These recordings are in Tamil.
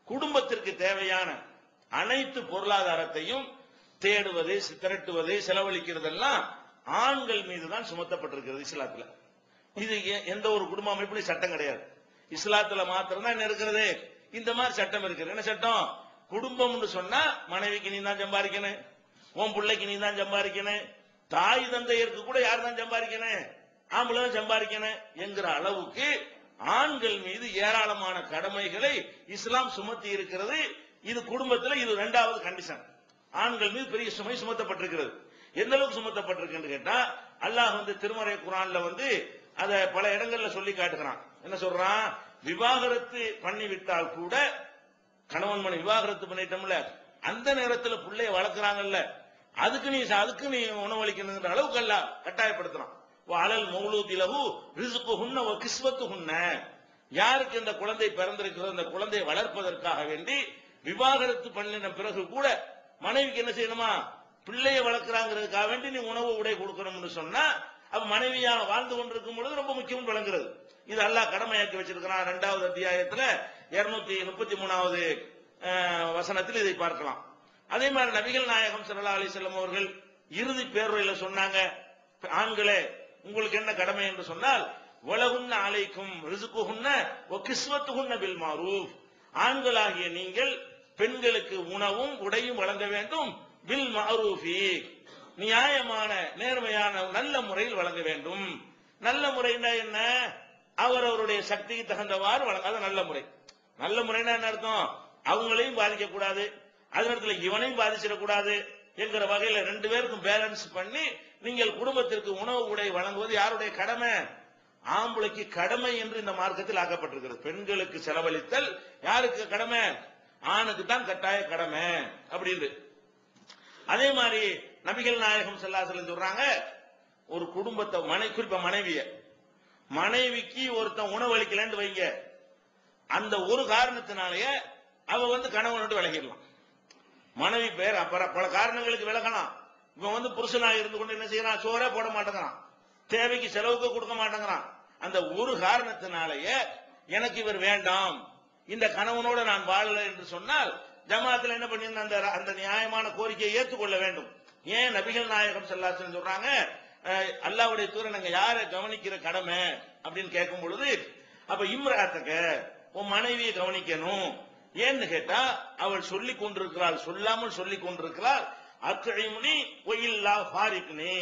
குடும்பத்திற்கு தேவையான அனைத்து பொருளாதாரத்தையும் தேடுவது, திரட்டுவது, செலவழிக்கிறதெல்லாம் ஆண்கள் மீது தான் சுமத்தப்பட்டிருக்கிறது இஸ்லாத்துல. இது எந்த ஒரு குடும்ப அமைப்புலையும் சட்டம் கிடையாது. இஸ்லாத்துல மாத்திரம் தான் என்ன இருக்கிறது, இந்த மாதிரி சட்டம் இருக்குது. என்ன சட்டம்? குடும்பம்னு சொன்னா மனைவிக்கு நீ தான் சம்பாதிக்கணும், உன் பிள்ளைக்கு நீ தான் சம்பாதிக்கணும், தாய் தந்தையருக்கு கூட யார் தான் சம்பாதிக்கணும், ஆம்பளை தான் சம்பாதிக்கணும் என்கிற அளவுக்கு ஆண்கள் மீது ஏராளமான கடமைகளை இஸ்லாம் சுமத்தி இருக்கிறது. இது குடும்பத்தில் இது இரண்டாவது கண்டிஷன். ஆண்கள் மீது பெரிய சுமை சுமத்தப்பட்டிருக்கிறது. எந்த அளவுக்கு சுமத்தப்பட்டிருக்கு கேட்டா, அல்லாஹ் திருமறை குர்ஆன்ல அத பல இடங்கள்ல சொல்லி காட்டுகிறான். என்ன சொல்றான்? விவாகரத்து பண்ணிவிட்டால் கூட, கணவன் மனைவி விவாகரத்து பண்ணிட்டோம்ல, அந்த நேரத்தில் பிள்ளைய வளர்க்கிறாங்கல்ல, அதுக்கு நீ உணவளிக்கணுங்கிற அளவுக்கு அல்ல கட்டாயப்படுத்துறான். அலல் மௌலூதிலஹு ரிஸ்குஹுன்ன வ கிஸ்வத்துஹுன்ன, யாருக்கு இந்த குழந்தை பிறந்திருக்கிறது அந்த குழந்தையை வளர்ப்பதற்காக வேண்டி விவாகரத்து பண்ணின பிறகு கூட மனைவிக்கு என்ன செய்யணுமா, பிள்ளையை வளர்க்கிறாங்கிறதுக்காக வேண்டி நீ உணவு உடை கொடுக்கணும்னு சொன்னா, அப்ப மனைவியா வாழ்ந்து கொண்டிருக்கும் பொழுது ரொம்ப முக்கியம் விளங்குறது. இது அல்லாஹ் கடமையாக்கி வச்சிருக்கிறான். 2வது அத்தியாயத்துல 233வது வசனத்தில் இதை பார்க்கலாம். அதே மாதிரி நபிகள் நாயகம் ஸல்லல்லாஹு அலைஹி வஸல்லம் அவர்கள் இறுதி பேருரையில சொன்னாங்க, ஆண்களே உங்களுக்கு என்ன கடமை என்று சொன்னால், வலகுன்ன அலைக்கும் ரிஸ்குஹுன்ன வ கிஸ்வத்துஹுன்ன பில் மாரூஃப், ஆண்களாகிய நீங்கள் பெண்களுக்கு உணவும் உடையும் வழங்க வேண்டும், பில் மாரூஃபி, நியாயமான நேர்மையான நல்ல முறையில் வழங்க வேண்டும். நல்ல முறைன்னா என்ன? அவரவருடைய சக்திக்கு தகுந்தவாறு வழங்காத நல்ல முறை. நல்ல முறைன்னா என்ன அர்த்தம்? அவங்களையும் பாதிக்க கூடாது, அதே நேரத்தில் இவனையும் பாதிச்சிடக்கூடாது என்கிற வகையில் ரெண்டு பேருக்கும் பேலன்ஸ் பண்ணி நீங்கள் குடும்பத்திற்கு உணவு உடை வழங்குவது யாருடைய கடமை? ஆம்பளைக்கு கடமை என்று இந்த மார்க்கத்தில் ஆக்கப்பட்டிருக்கிறது. பெண்களுக்கு செலவழித்தல் யாருக்கு கடமை? ஆணுக்கு தான் கட்டாய கடமை அப்படின்னு. அதே மாதிரி நபிகள் நாயகம் ஸல்லல்லாஹு அலைஹி வஸல்லம் சொல்றாங்க, ஒரு குடும்பத்தை குறிப்பா மனைவிக்கு ஒருத்தன் உணவளிக்கலன்னு வைங்க, அந்த ஒரு காரணத்தினாலேயே அவ கணவனோடு விலகிடலாம். மனைவி பேர் பல காரணங்களுக்கு விலகலாம். இவன் புருஷனா இருந்து கொண்டு என்ன செய்யறான்? சோறே போட மாட்டேங்கிறான், தேவைக்கு செலவுக்கு கொடுக்க மாட்டேங்கிறான். அந்த ஒரு காரணத்தினாலேயே எனக்கு இவர் வேண்டாம், இந்த கணவனோட நான் வாழல என்று சொன்னால் ஜமாத்துல என்ன பண்ணி அந்த நியாயமான கோரிக்கையை ஏற்றுக்கொள்ள வேண்டும். ஏன் நபிகள் நாயகம் ஸல்லல்லாஹு அலைஹி வஸல்லம் சொல்றாங்க, அல்லாஹ்வுடைய தூதர் நாங்க யாரை கவனிக்கிற கடமை அப்படின்னு கேட்கும் பொழுது, அப்ப இம்ராத்தக உன் மனைவியை கவனிக்கணும். ஏன்னு கேட்டா அவள் சொல்லிக் கொண்டிருக்கிறாள், சொல்லாமல் சொல்லிக் கொண்டிருக்கிறாள், அக்இம்னி வஇல்லா ஃபாரிக்னி,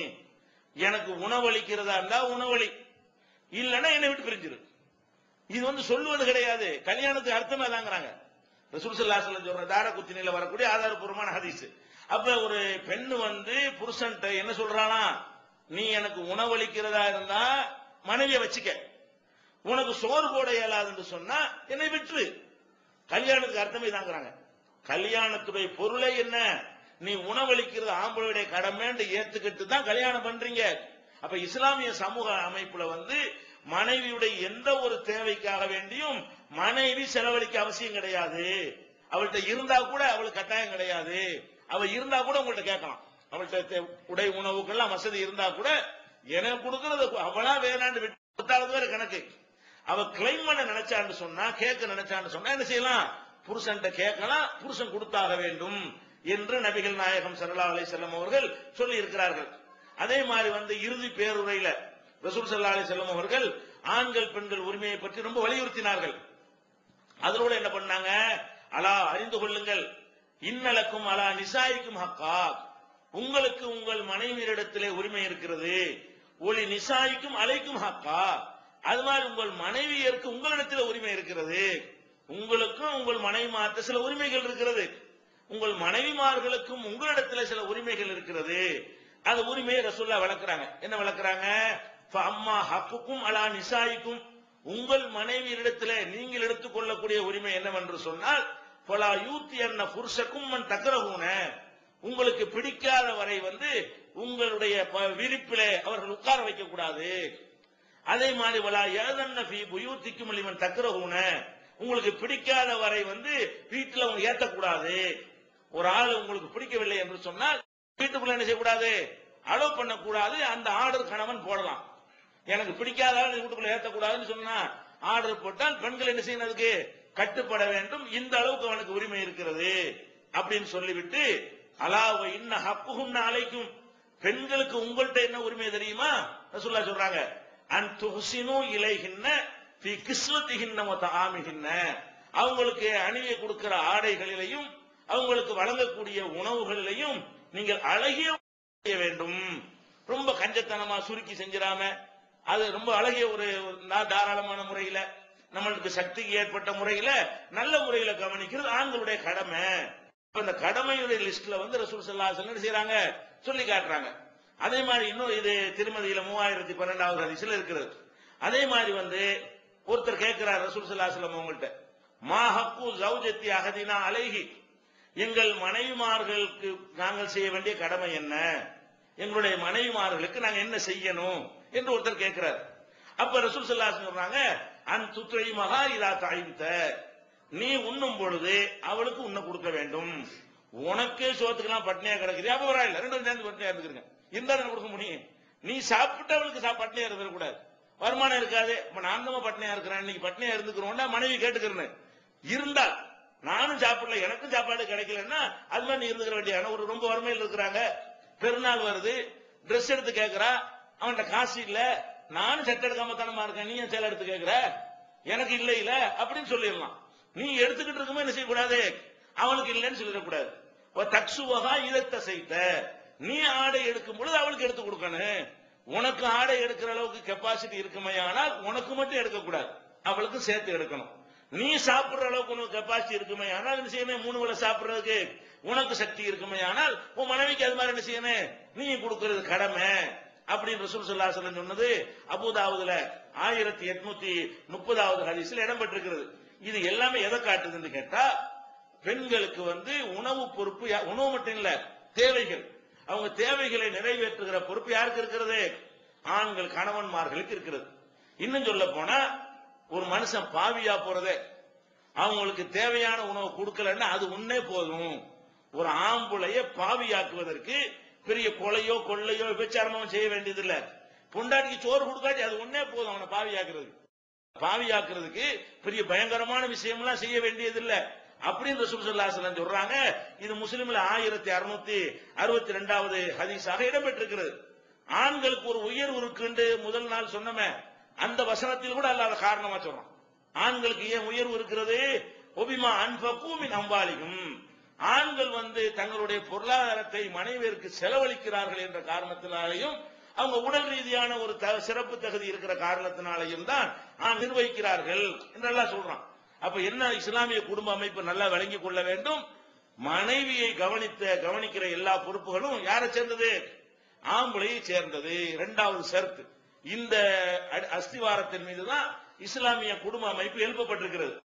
எனக்கு உணவளிக்கிறதா இருந்தா உணவளி, இல்லன்னா என்னை விட்டு பிரிஞ்சிரு. இது சொல்லுவது கிடையாது, கல்யாணத்துக்கு அர்த்தமே தாங்கிறாங்க. ரசூல் ஸல்லல்லாஹு அலைஹி வஸல்லம் சொல்ற தாரகுத்னில வரக்கூடிய ஆதாரபூர்வமான ஹதீஸ். அப்ப ஒரு பெண்ணு புருஷன்ட்ட என்ன சொல்றானா, நீ எனக்கு உணவளிக்கிறதா இருந்தா மனைவியை வச்சுக்க, உனக்கு சோறு போட இயலாதுன்னு சொன்னா என்னை விட்டுரு. கல்யாணத்துக்கு அர்த்தமே தாங்கிறாங்க. கல்யாணத்துடைய பொருளை என்ன? நீ உணவளிக்கிறது ஆம்பளுடைய கடமைன்னு ஏத்துக்கிட்டு தான் கல்யாணம் பண்றீங்க. அப்ப இஸ்லாமிய சமூக அமைப்புல மனைவியுடைய எந்த ஒரு தேவைக்காக வேண்டியும் மனைவி செலவழிக்க அவசியம் கிடையாது. அவள்கிட்ட இருந்தா கூட அவளுக்கு கட்டாயம் கிடையாது. அவ இருந்தா கூட உங்கள்கிட்ட கேட்கலாம். அவள்கிட்ட உடை உணவுக்கெல்லாம் வசதி இருந்தா கூட எனக்கு கொடுக்கறது அவளா வேணான்னு விட்டாலும் வேற கணக்கு. அவ கிளைம் பண்ண நினைச்சான்னு சொன்னா, கேட்க நினைச்சான்னு சொன்னா என்ன செய்யலாம்? புருஷன்ட்ட கேட்கலாம், புருஷன் கொடுத்தாக வேண்டும் என்று நபிகள் நாயகம் ஸல்லல்லாஹு அலைஹி வஸல்லம் அவர்கள் சொல்லி இருக்கிறார்கள். அதே மாதிரி இறுதி பேருரையில ரசூல் ஸல்லல்லாஹு அலைஹி வஸல்லம் அவர்கள் ஆண்கள் பெண்கள் உரிமையை பற்றி ரொம்ப வலியுறுத்தினார்கள். அதோட என்ன பண்ணாங்க? அலா அறிந்து கொள்ளுங்கள், இன்னலக்கும் அலா நிசாயிக்கும் ஹக்கா, உங்களுக்கு உங்கள் மனைவியரிடத்திலே உரிமை இருக்கிறது, ஒலி நிசாயிக்கும் அலைக்கும் ஹக்கா, அது மாதிரி உங்கள் மனைவியருக்கு உங்களிடத்தில் உரிமை இருக்கிறது. உங்களுக்கும் உங்கள் மனைவிமார்ட்ட சில உரிமைகள் இருக்கிறது, உங்கள் மனைவிமார்களுக்கும் உங்களிடத்தில் சில உரிமைகள் இருக்கிறது. அந்த உரிமையை ரசூலுல்லாஹ் விளக்குறாங்க. என்ன விளக்குறாங்க? அம்மா ஹக்குக்கும் அலா நிசாயிக்கும், உங்கள் மனைவியரிடத்தில் நீங்கள் எடுத்துக் கொள்ளக்கூடிய உரிமை என்னவென்று சொன்னால், பலா யூத்தி என்ன புருஷக்கும் மன் தக்கரகுன, உங்களுக்கு பிடிக்காத வரை உங்களுடைய விரிப்பிலே அவர்கள் உட்கார வைக்க கூடாது. அதே மாதிரி வலா ஏதன்ன ஃபீ புயூத்திக்கும் லிமன் தக்கரகுன, உங்களுக்கு பிடிக்காத வரை வீட்டுல அவங்க ஏத்தக்கூடாது. ஒரு ஆள் உங்களுக்கு பிடிக்கவில்லை என்று சொன்னால் வீட்டுக்குள்ள என்ன செய்யக்கூடாது? அலோவ் பண்ணக்கூடாது. அந்த ஆர்டர் கணவன் போடலாம். எனக்கு பிடிக்காத வீட்டுக்குள்ள ஏத்தக்கூடாதுன்னு சொன்னா ஆர்டர் போட்டால் பெண்கள் என்ன செய்யணும்? அதுக்கு கட்டுப்பட வேண்டும், இந்த அளவுக்கு அவனுக்கு உரிமை இருக்கிறது அப்படின்னு சொல்லிவிட்டு, அலாவ இன்ன ஹக்குஹுன்ன அலைக்கும், பெண்களுக்கு உங்கள்கிட்ட என்ன உரிமை தெரியுமா? ரசூலுல்லாஹ் சொல்றாங்க, அன் துஹ்சினு இலைஹின்ன ஃபீ கிஸ்வத்திஹின்ன வ தஆமிஹின்ன, அவங்களுக்கு அணிவை கொடுக்கிற ஆடைகளிலையும் அவங்களுக்கு வழங்கக்கூடிய உணவுகளிலையும் நீங்கள் அழகிய செய்ய வேண்டும். ரொம்ப கஞ்சத்தனமா சுருக்கி செஞ்சிடாம, அது ரொம்ப அழகிய ஒரு தாராளமான முறையில, நம்மளுக்கு சக்திக்கு ஏற்பட்ட முறையில நல்ல முறையில கவனிக்கிறது ஆண்களுடைய கடமை. இந்த கடமையுடைய லிஸ்ட்ல வந்து ரசூல் ஸல்லல்லாஹு அலைஹி வஸல்லம் செய்றாங்க, சொல்லி காட்டுறாங்க. அதே மாதிரி இன்னும் இது திருமதியில 3012வது ஹதீஸ்ல இருக்கிறது. அதே மாதிரி வந்து ஒருத்தர் கேட்கிறார் ரசூல் ஸல்லல்லாஹு அலைஹி வஸல்லம் அவங்கள்ட்ட, மா ஹக்கு ஜௌஜத்தி அஹதினா அலைஹி, எங்கள் மனைவிமார்களுக்கு நாங்கள் செய்ய வேண்டிய கடமை என்ன, எங்களுடைய மனைவிமார்களுக்கு நாங்க என்ன செய்யணும் என்று ஒருத்தர் கேட்கிறார். அப்ப ரசூல் ஸல்லல்லாஹு அலைஹி வஸல்லம் சொல்றாங்க, அன் துத்இமஹா இதா தஅய்த, நீ உண்ணும் பொழுது அவளுக்கு உண்ண கொடுக்க வேண்டும். உனக்கே சோத்துக்கெல்லாம் பட்னியா கிடக்குது, அப்ப பரவாயில்ல, ரெண்டு சேர்ந்து பட்னியா இருந்துக்கிறங்க, இருந்தா கொடுக்க முடியும். நீ சாப்பிட்டு அவளுக்கு பட்னியா இருக்கக்கூடாது, வருமானம் இருக்காது. இப்ப நான் தான் பட்னியா இருக்கிறேன், இன்னைக்கு பட்னியா இருந்துக்கிறோம்னா மனைவி கேட்டுக்கிறேன், இருந்தா நானும் சாப்பிடல, எனக்கும் சாப்பாடு கிடைக்கலன்னா அது மாதிரி நீ இருந்துக்கிற வேண்டிய. ஒரு ரொம்ப வறுமையில் இருக்கிறாங்க, பெருநாள் வருது, ட்ரெஸ் எடுத்து கேட்கிறா, அவன்கிட்ட காசு இல்ல, நானும் சட்டை எடுக்காம தானமா இருக்கேன், நீ சேலை எடுத்து கேட்கிற, எனக்கு இல்ல இல்ல அப்படின்னு சொல்லிடலாம். நீ எடுத்துக்கிட்டு இருக்குமே என்ன செய்யக்கூடாது, அவனுக்கு இல்லைன்னு சொல்லிடக்கூடாது. தக்சுவகா இதத்தை செய்த, நீ ஆடை எடுக்கும் பொழுது அவளுக்கு எடுத்து கொடுக்கணும். உனக்கு ஆடை எடுக்கிற அளவுக்கு கெப்பாசிட்டி இருக்குமே, ஆனால் உனக்கு மட்டும் எடுக்கக்கூடாது, அவளுக்கு சேர்த்து எடுக்கணும். நீ சாப்பிடுற அளவுக்கு உனக்கு கெப்பாசிட்டி இருக்குமே, ஆனால் என்ன செய்யணும், 3 வேளை சாப்பிடுறதுக்கு உனக்கு சக்தி இருக்குமே, ஆனால் உன் மனைவிக்கு அது மாதிரி என்ன செய்யணும், நீ கொடுக்கிறது கடமை அப்படின்னு ரசூல் ஸல்லல்லாஹு அலைஹி வஸல்லம் சொன்னது அபூதாவுதுல 1830வது ஹதீஸ்ல இடம்பெற்றிருக்கிறது. இது எல்லாமே எதை காட்டுதுன்னு கேட்டா, பெண்களுக்கு வந்து உணவு பொறுப்பு, உணவு மட்டும் இல்ல, தேவைகள், அவங்க தேவைகளை நிறைவேற்றுகிற பொறுப்பு யாருக்கு இருக்கிறது, ஆண்கள் கணவன்மார்களுக்கு இருக்கிறது. இன்னும் சொல்ல போனா, ஒரு மனுஷன் பாவியா போறதே, அவங்களுக்கு தேவையான உணவு கொடுக்கலன்னா அது உன்னே போதும். ஒரு ஆம்புளைய பாவியாக்குவதற்கு பெரிய கொலையோ கொள்ளையோ விபச்சாரமோ செய்ய வேண்டியது இல்ல, பொண்டாட்டிக்கு சோறு கொடுக்காட்டி அது ஒன்னே போதும் அவனை பாவியாக்குறது. பாவியாக்குறதுக்கு பெரிய பயங்கரமான விஷயம் எல்லாம் செய்ய வேண்டியது இல்ல அப்படின்னு ரசூல் ஸல்லல்லாஹு அலைஹி வஸல்லம் சொல்றாங்க. இது முஸ்லிம்ல 1662வது ஹதீஸாக இடம்பெற்றிருக்கிறது. ஆண்களுக்கு ஒரு உயர்வு இருக்குன்னு முதல் நாள் சொன்னமே, அந்த வசனத்தில் கூட அல்லாஹ் காரணமா சொல்றான். ஆண்களுக்கு ஏன் உயர்வு இருக்கிறது, ஒபிமா அன்ஃபகு மின் அம்வாலிஹிம், ஆண்கள் வந்து தங்களுடைய பொருளாதாரத்தை மனைவியருக்கு செலவழிக்கிறார்கள் என்ற காரணத்தினாலேயும், அவங்க உடல் ரீதியான ஒரு சிறப்பு தகுதி இருக்கிற காரணத்தினாலேயும் தான் நிர்வகிக்கிறார்கள் என்று எல்லாம் சொல்றான். அப்ப என்ன, இஸ்லாமிய குடும்ப அமைப்பு நல்லா விளங்கிக் கொள்ள வேண்டும். மனைவியை கவனிக்கிற எல்லா பொறுப்புகளும் யாரை சேர்ந்தது, ஆம்பளையை சேர்ந்தது. 2வது ஷர்த், இந்த அஸ்திவாரத்தின் மீதுதான் இஸ்லாமிய குடும்ப அமைப்பு எழுப்பப்பட்டிருக்கிறது.